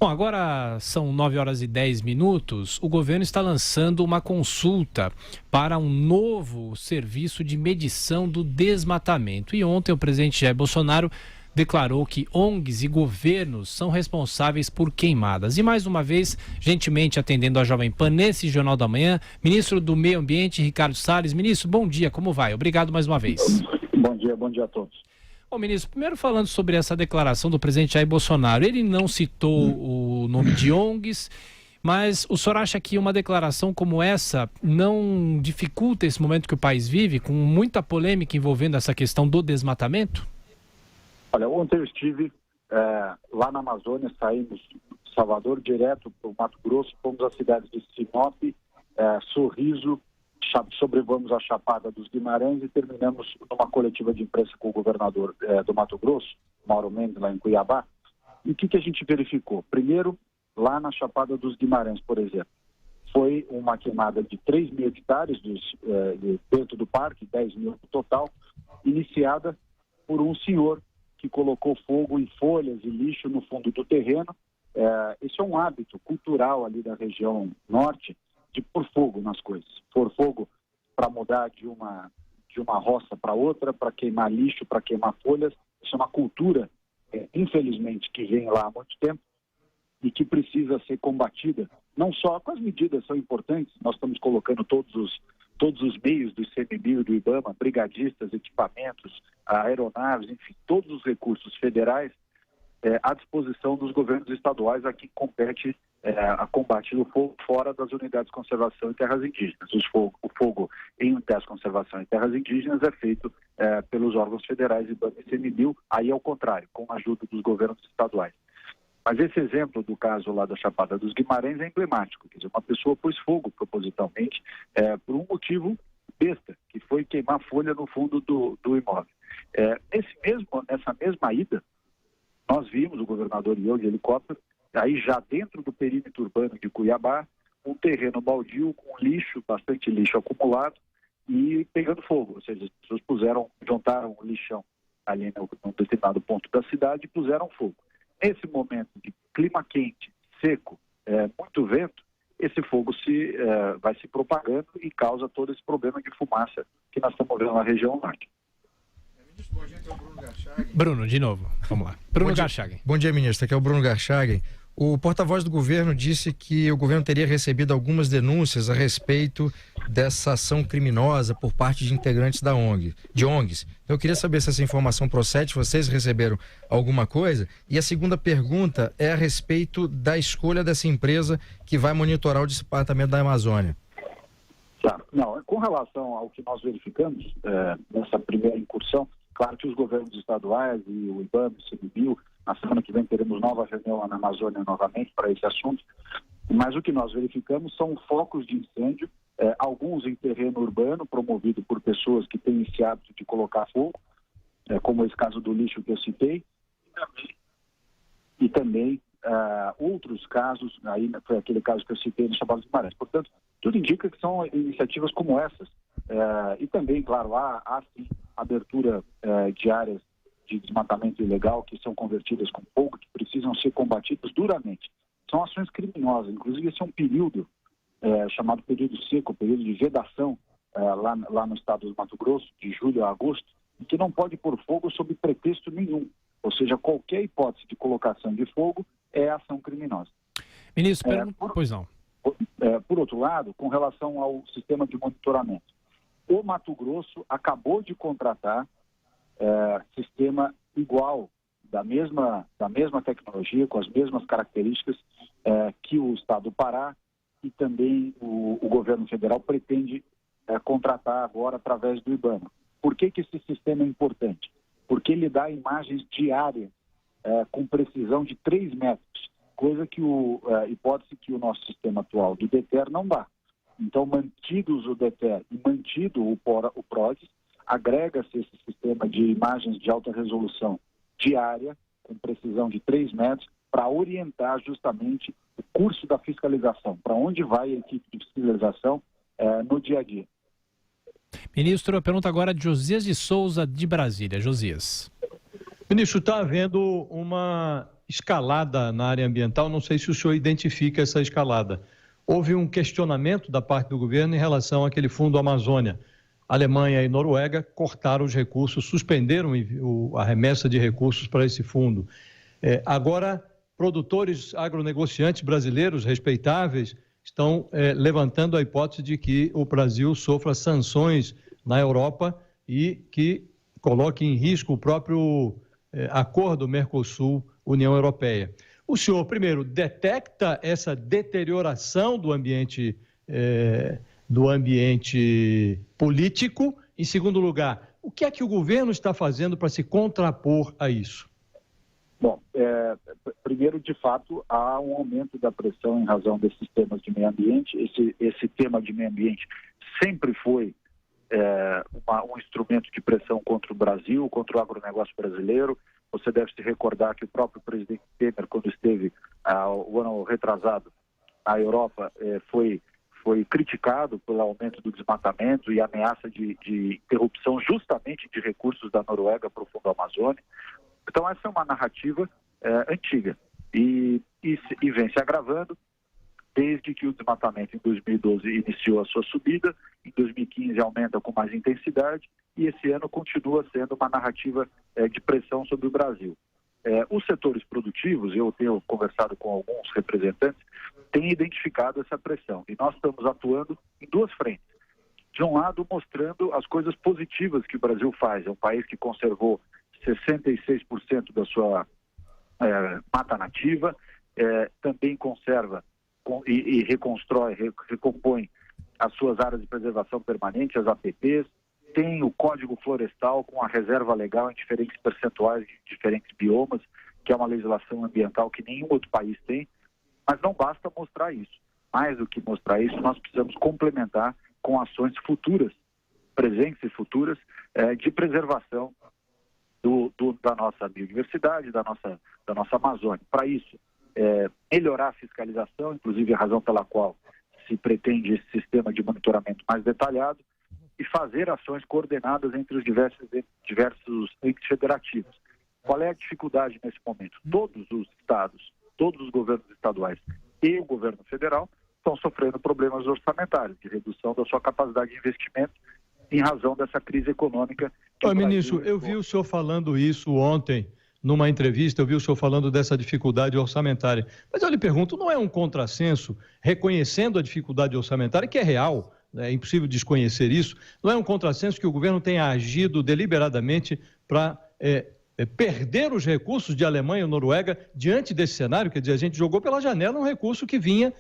Bom, agora são 9h10. O governo está lançando uma consulta para um novo serviço de medição do desmatamento. E ontem o presidente Jair Bolsonaro declarou que ONGs e governos são responsáveis por queimadas. E mais uma vez, gentilmente atendendo a Jovem Pan nesse Jornal da Manhã, ministro do Meio Ambiente, Ricardo Salles. Ministro, bom dia, como vai? Obrigado mais uma vez. Bom dia a todos. Bom, ministro, primeiro falando sobre essa declaração do presidente Jair Bolsonaro, ele não citou o nome de ONGs, mas o senhor acha que uma declaração como essa não dificulta esse momento que o país vive, com muita polêmica envolvendo essa questão do desmatamento? Olha, ontem eu estive lá na Amazônia, saímos de Salvador direto para o Mato Grosso, fomos às cidades de Sinop, Sorriso, sobrevoamos a Chapada dos Guimarães e terminamos numa coletiva de imprensa com o governador do Mato Grosso, Mauro Mendes, lá em Cuiabá. E o que a gente verificou? Primeiro, lá na Chapada dos Guimarães, por exemplo, foi uma queimada de 3 mil hectares dentro do parque, 10 mil no total, iniciada por um senhor que colocou fogo em folhas e lixo no fundo do terreno. Esse é um hábito cultural ali da região norte, de pôr fogo nas coisas. Pôr fogo para mudar de uma roça para outra, para queimar lixo, para queimar folhas. Isso é uma cultura, infelizmente, que vem lá há muito tempo e que precisa ser combatida. Não só com as medidas são importantes, nós estamos colocando todos os meios do ICMBio e do IBAMA, brigadistas, equipamentos, aeronaves, enfim, todos os recursos federais à disposição dos governos estaduais a quem compete a combate do fogo fora das unidades de conservação e terras indígenas. O fogo em unidades de conservação e terras indígenas é feito pelos órgãos federais IBAMA e ICMBio, aí ao contrário, com a ajuda dos governos estaduais. Mas esse exemplo do caso lá da Chapada dos Guimarães é emblemático. Quer dizer, uma pessoa pôs fogo propositalmente por um motivo besta, que foi queimar folha no fundo do imóvel. Nessa mesma ida, nós vimos o governador e eu de helicóptero, aí já dentro do perímetro urbano de Cuiabá, um terreno baldio com lixo, bastante lixo acumulado e pegando fogo. Ou seja, as pessoas juntaram o lixão ali num determinado ponto da cidade e puseram fogo. Nesse momento de clima quente, seco, muito vento, esse fogo vai se propagando e causa todo esse problema de fumaça que nós estamos vendo na região norte. Bruno, de novo, vamos lá. Bruno Garchagen. Bom dia, ministro. Aqui é o Bruno Garchagen. O porta-voz do governo disse que o governo teria recebido algumas denúncias a respeito dessa ação criminosa por parte de integrantes de ONGs. Eu queria saber se essa informação procede, se vocês receberam alguma coisa. E a segunda pergunta é a respeito da escolha dessa empresa que vai monitorar o desmatamento da Amazônia. Claro. Não, com relação ao que nós verificamos nessa primeira incursão, claro que os governos estaduais e o IBAMA, o ICMBio, na semana que vem teremos nova reunião lá na Amazônia novamente para esse assunto, mas o que nós verificamos são focos de incêndio, alguns em terreno urbano, promovido por pessoas que têm esse hábito de colocar fogo, como esse caso do lixo que eu citei, e também outros casos, aí foi aquele caso que eu citei no Chapada dos Guimarães. Portanto, tudo indica que são iniciativas como essas, e também, claro, há sim abertura de áreas de desmatamento ilegal que são convertidas com fogo, que precisam ser combatidas duramente. São ações criminosas, inclusive esse é um período chamado período seco, período de vedação lá no estado do Mato Grosso, de julho a agosto, e que não pode pôr fogo sob pretexto nenhum. Ou seja, qualquer hipótese de colocação de fogo é ação criminosa. Ministro, pois não. Por outro lado, com relação ao sistema de monitoramento, o Mato Grosso acabou de contratar sistema igual, da mesma tecnologia, com as mesmas características que o estado do Pará e também o governo federal pretende contratar agora através do IBAMA. Por que esse sistema é importante? Porque ele dá imagens diárias com precisão de 3 metros, coisa que hipótese que o nosso sistema atual do DETER não dá. Então, mantidos o DETER e mantido o PRODES, agrega-se esse sistema de imagens de alta resolução diária, com precisão de 3 metros, para orientar justamente o curso da fiscalização, para onde vai a equipe de fiscalização no dia a dia. Ministro, a pergunta agora é de Josias de Souza, de Brasília. Josias. Ministro, está havendo uma escalada na área ambiental, não sei se o senhor identifica essa escalada. Houve um questionamento da parte do governo em relação àquele Fundo Amazônia. Alemanha e Noruega cortaram os recursos, suspenderam a remessa de recursos para esse fundo. Agora, produtores agronegociantes brasileiros respeitáveis estão levantando a hipótese de que o Brasil sofra sanções na Europa e que coloque em risco o próprio acordo Mercosul-União Europeia. O senhor, primeiro, detecta essa deterioração do ambiente político? Em segundo lugar, o que é que o governo está fazendo para se contrapor a isso? Bom, primeiro, de fato, há um aumento da pressão em razão desses temas de meio ambiente. Esse tema de meio ambiente sempre foi um instrumento de pressão contra o Brasil, contra o agronegócio brasileiro. Você deve se recordar que o próprio presidente Temer, quando esteve o ano retrasado na Europa, foi criticado pelo aumento do desmatamento e ameaça de interrupção justamente de recursos da Noruega para o Fundo Amazônia. Então, essa é uma narrativa antiga e vem se agravando desde que o desmatamento em 2012 iniciou a sua subida, em 2015 aumenta com mais intensidade e esse ano continua sendo uma narrativa de pressão sobre o Brasil. Os setores produtivos, eu tenho conversado com alguns representantes, têm identificado essa pressão e nós estamos atuando em duas frentes. De um lado, mostrando as coisas positivas que o Brasil faz. É um país que conservou 66% da sua mata nativa, também conserva e reconstrói, recompõe as suas áreas de preservação permanente, as APPs, tem o Código Florestal com a reserva legal em diferentes percentuais de diferentes biomas, que é uma legislação ambiental que nenhum outro país tem, mas não basta mostrar isso. Mais do que mostrar isso, nós precisamos complementar com ações futuras, presentes e futuras, de preservação da nossa biodiversidade, da nossa Amazônia. Para isso, melhorar a fiscalização, inclusive a razão pela qual se pretende esse sistema de monitoramento mais detalhado, e fazer ações coordenadas entre os diversos entes federativos. Qual é a dificuldade nesse momento? Todos os estados, todos os governos estaduais e o governo federal estão sofrendo problemas orçamentários, de redução da sua capacidade de investimento em razão dessa crise econômica. Ministro, eu vi o senhor falando isso ontem, numa entrevista, eu vi o senhor falando dessa dificuldade orçamentária. Mas eu lhe pergunto, não é um contrassenso, reconhecendo a dificuldade orçamentária, que é real, é impossível desconhecer isso, não é um contrassenso que o governo tenha agido deliberadamente para perder os recursos de Alemanha e Noruega diante desse cenário? Quer dizer, a gente jogou pela janela um recurso que vinha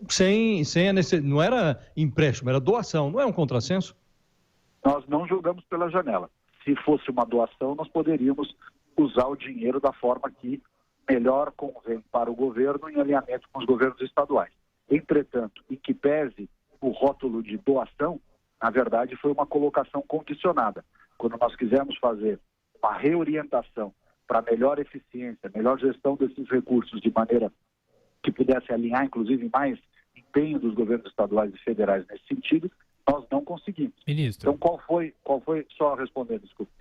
sem a necessidade, não era empréstimo, era doação, não é um contrassenso? Nós não jogamos pela janela. Se fosse uma doação, nós poderíamos usar o dinheiro da forma que melhor convém para o governo em alinhamento com os governos estaduais. Entretanto, em que pese o rótulo de doação, na verdade foi uma colocação condicionada. Quando nós quisemos fazer uma reorientação para melhor eficiência, melhor gestão desses recursos de maneira que pudesse alinhar, inclusive, mais empenho dos governos estaduais e federais nesse sentido, nós não conseguimos. Ministro. Então, qual foi, só respondendo, desculpa,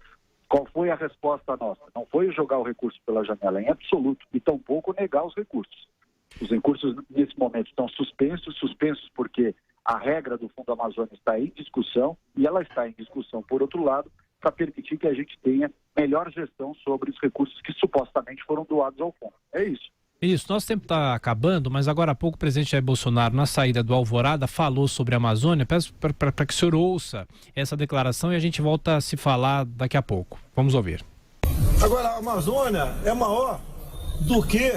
qual foi a resposta nossa? Não foi jogar o recurso pela janela em absoluto e tampouco negar os recursos. Os recursos, nesse momento, estão suspensos porque a regra do Fundo Amazônia está em discussão e ela está em discussão, por outro lado, para permitir que a gente tenha melhor gestão sobre os recursos que supostamente foram doados ao fundo. É isso. Isso, nosso tempo está acabando, mas agora há pouco o presidente Jair Bolsonaro, na saída do Alvorada, falou sobre a Amazônia. Peço para que o senhor ouça essa declaração e a gente volta a se falar daqui a pouco. Vamos ouvir. Agora, a Amazônia é maior do que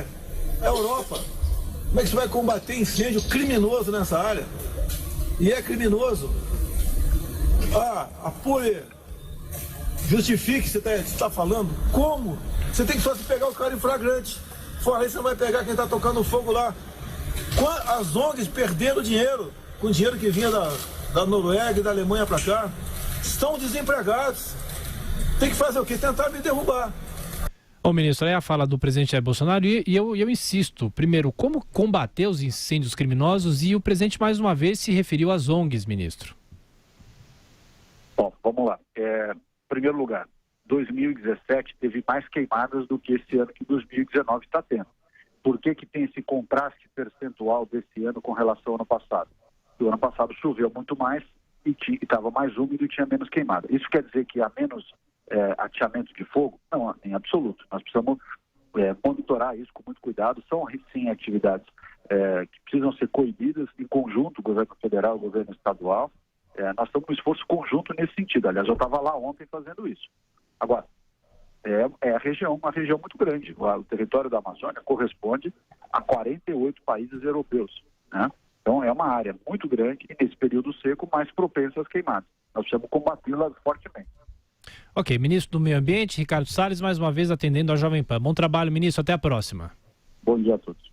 a Europa. Como é que você vai combater incêndio criminoso nessa área? E é criminoso. Apure, justifique o que você está falando. Como? Você tem que só se pegar o cara em flagrante. Fora isso, você vai pegar quem está tocando fogo lá. As ONGs perderam dinheiro, com dinheiro que vinha da Noruega e da Alemanha para cá. Estão desempregados. Tem que fazer o quê? Tentar me derrubar. Ô, ministro, aí a fala do presidente Jair Bolsonaro e eu insisto, primeiro, como combater os incêndios criminosos, e o presidente mais uma vez se referiu às ONGs, ministro. Bom, vamos lá. Em primeiro lugar, 2017 teve mais queimadas do que esse ano que 2019 está tendo. Por que tem esse contraste percentual desse ano com relação ao ano passado? O ano passado choveu muito mais e estava mais úmido e tinha menos queimada. Isso quer dizer que há menos ateamento de fogo? Não, em absoluto. Nós precisamos monitorar isso com muito cuidado. São, sim, atividades que precisam ser coibidas em conjunto, o governo federal e o governo estadual. Nós estamos com um esforço conjunto nesse sentido. Aliás, eu estava lá ontem fazendo isso. Agora, uma região muito grande. O território da Amazônia corresponde a 48 países europeus, né? Então, é uma área muito grande e, nesse período seco, mais propensa às queimadas. Nós precisamos combati-las fortemente. Ok, ministro do Meio Ambiente, Ricardo Salles, mais uma vez atendendo a Jovem Pan. Bom trabalho, ministro. Até a próxima. Bom dia a todos.